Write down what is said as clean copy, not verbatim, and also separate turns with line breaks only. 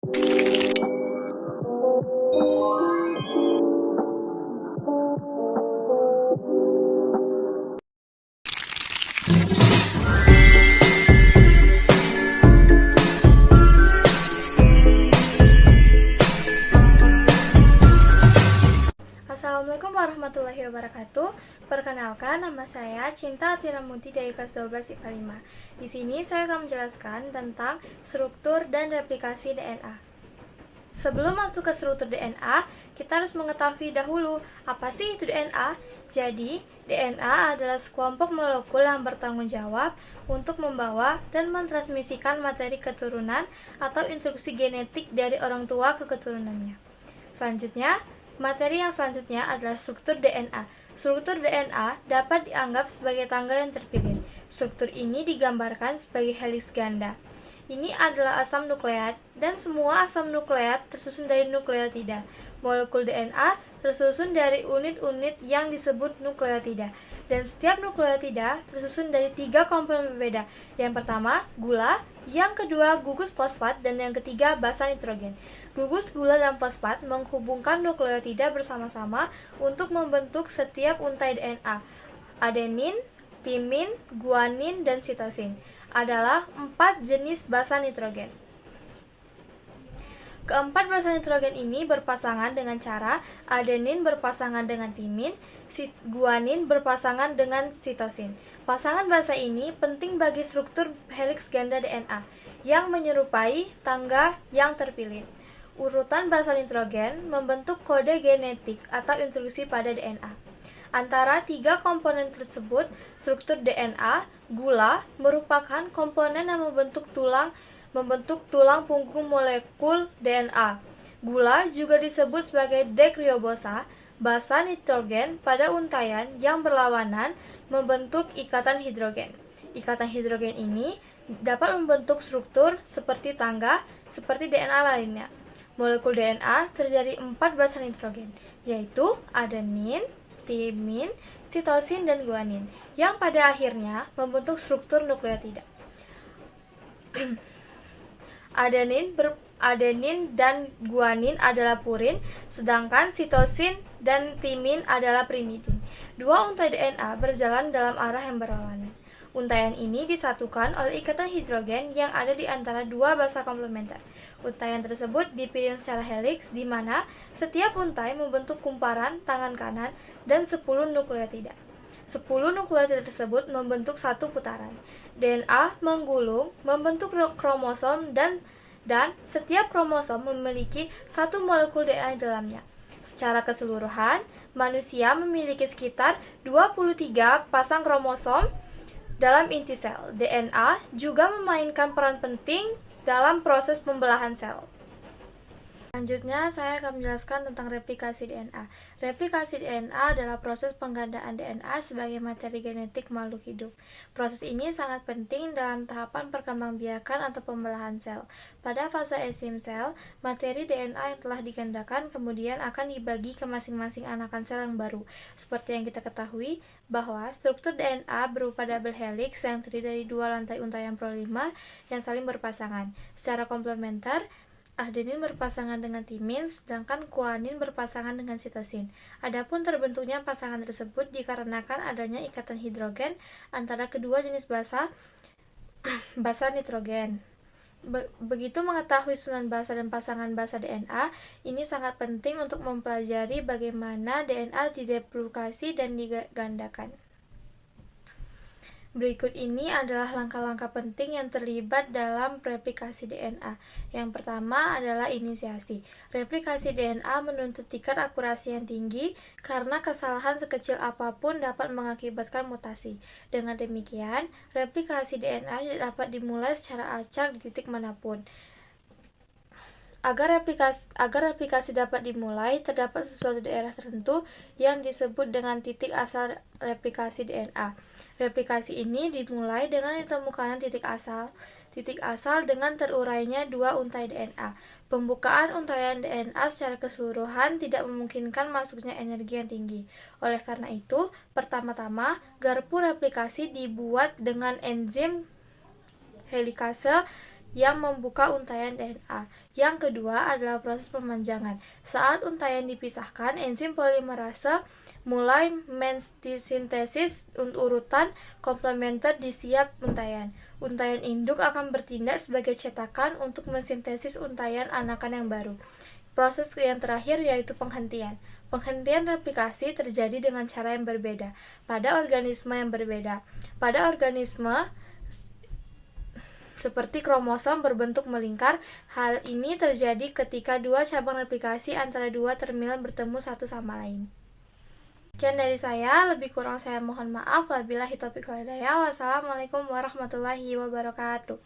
Assalamualaikum warahmatullahi wabarakatuh. Perkenalkan, nama saya Cinta Atiramuti dari kelas 12 IPA 5. Di sini saya akan menjelaskan tentang struktur dan replikasi DNA. Sebelum masuk ke struktur DNA, kita harus mengetahui dahulu apa sih itu DNA. Jadi, DNA adalah sekelompok molekul yang bertanggung jawab untuk membawa dan mentransmisikan materi keturunan atau instruksi genetik dari orang tua ke keturunannya. Selanjutnya, materi yang selanjutnya adalah struktur DNA. Struktur DNA dapat dianggap sebagai tangga yang terpilih. Struktur ini digambarkan sebagai heliks ganda. Ini adalah asam nukleat, dan semua asam nukleat tersusun dari nukleotida. Molekul DNA tersusun dari unit-unit yang disebut nukleotida. Dan setiap nukleotida tersusun dari 3 komponen berbeda. Yang pertama, gula, yang kedua, gugus fosfat, dan yang ketiga, basa nitrogen. Gugus gula dan fosfat menghubungkan nukleotida bersama-sama untuk membentuk setiap untai DNA. Adenin, timin, guanin, dan sitosin adalah 4 jenis basa nitrogen. Keempat basa nitrogen ini berpasangan dengan cara adenin berpasangan dengan timin, guanin berpasangan dengan sitosin. Pasangan basa ini penting bagi struktur heliks ganda DNA yang menyerupai tangga yang terpilih. Urutan basa nitrogen membentuk kode genetik atau instruksi pada DNA. Antara 3 komponen tersebut, struktur DNA, gula, merupakan komponen yang membentuk tulang punggung molekul DNA. Gula juga disebut sebagai dekribosa. Basa nitrogen pada untaian yang berlawanan membentuk ikatan hidrogen. Ikatan hidrogen ini dapat membentuk struktur seperti tangga, seperti DNA lainnya. Molekul DNA terdiri 4 basa nitrogen, yaitu adenin, timin, sitosin, dan guanin, yang pada akhirnya membentuk struktur nukleotida. Adenin dan guanin adalah purin, sedangkan sitosin dan timin adalah pirimidin. Dua untai DNA berjalan dalam arah yang berlawanan. Untaian ini disatukan oleh ikatan hidrogen yang ada di antara 2 basa komplementer. Untaian tersebut dipilih secara heliks, di mana setiap untai membentuk kumparan tangan kanan dan 10 nukleotida. 10 nukleotida tersebut membentuk satu putaran. DNA menggulung, membentuk kromosom dan setiap kromosom memiliki satu molekul DNA di dalamnya. Secara keseluruhan, manusia memiliki sekitar 23 pasang kromosom dalam inti sel. DNA juga memainkan peran penting dalam proses pembelahan sel. Selanjutnya, saya akan menjelaskan tentang replikasi DNA. Replikasi DNA adalah proses penggandaan DNA sebagai materi genetik makhluk hidup. Proses ini sangat penting dalam tahapan perkembangbiakan atau pembelahan sel. Pada fase enzim sel, materi DNA yang telah digandakan kemudian akan dibagi ke masing-masing anakan sel yang baru. Seperti yang kita ketahui, bahwa struktur DNA berupa double helix yang terdiri dari 2 lantai untaian prolimer yang saling berpasangan. Secara komplementer, adenin berpasangan dengan timin, sedangkan guanin berpasangan dengan sitosin. Adapun terbentuknya pasangan tersebut dikarenakan adanya ikatan hidrogen antara kedua jenis basa nitrogen. Begitu mengetahui susunan basa dan pasangan basa DNA, ini sangat penting untuk mempelajari bagaimana DNA diduplikasi dan digandakan. Berikut ini adalah langkah-langkah penting yang terlibat dalam replikasi DNA. Yang pertama adalah inisiasi. Replikasi DNA menuntut tingkat akurasi yang tinggi karena kesalahan sekecil apapun dapat mengakibatkan mutasi. Dengan demikian, replikasi DNA tidak dapat dimulai secara acak di titik manapun. Agar replikasi dapat dimulai, terdapat sesuatu daerah tertentu yang disebut dengan titik asal replikasi DNA. Replikasi ini dimulai dengan ditemukan titik asal dengan terurainya 2 untai DNA. Pembukaan untaian DNA secara keseluruhan tidak memungkinkan masuknya energi yang tinggi. Oleh karena itu, pertama-tama garpu replikasi dibuat dengan enzim helikase yang membuka untaian DNA. Yang kedua adalah proses pemanjangan. Saat untaian dipisahkan, enzim polimerase mulai mensintesis urutan komplementer di setiap untaian. Untaian induk akan bertindak sebagai cetakan untuk mensintesis untaian anakan yang baru. Proses yang terakhir yaitu penghentian. Penghentian replikasi terjadi dengan cara yang berbeda pada organisme yang berbeda. Pada organisme seperti kromosom berbentuk melingkar, hal ini terjadi ketika dua cabang replikasi antara dua terminal bertemu satu sama lain. Sekian dari saya, lebih kurang saya mohon maaf. Wabillahi taufiq wal hidayah. Wassalamualaikum warahmatullahi wabarakatuh.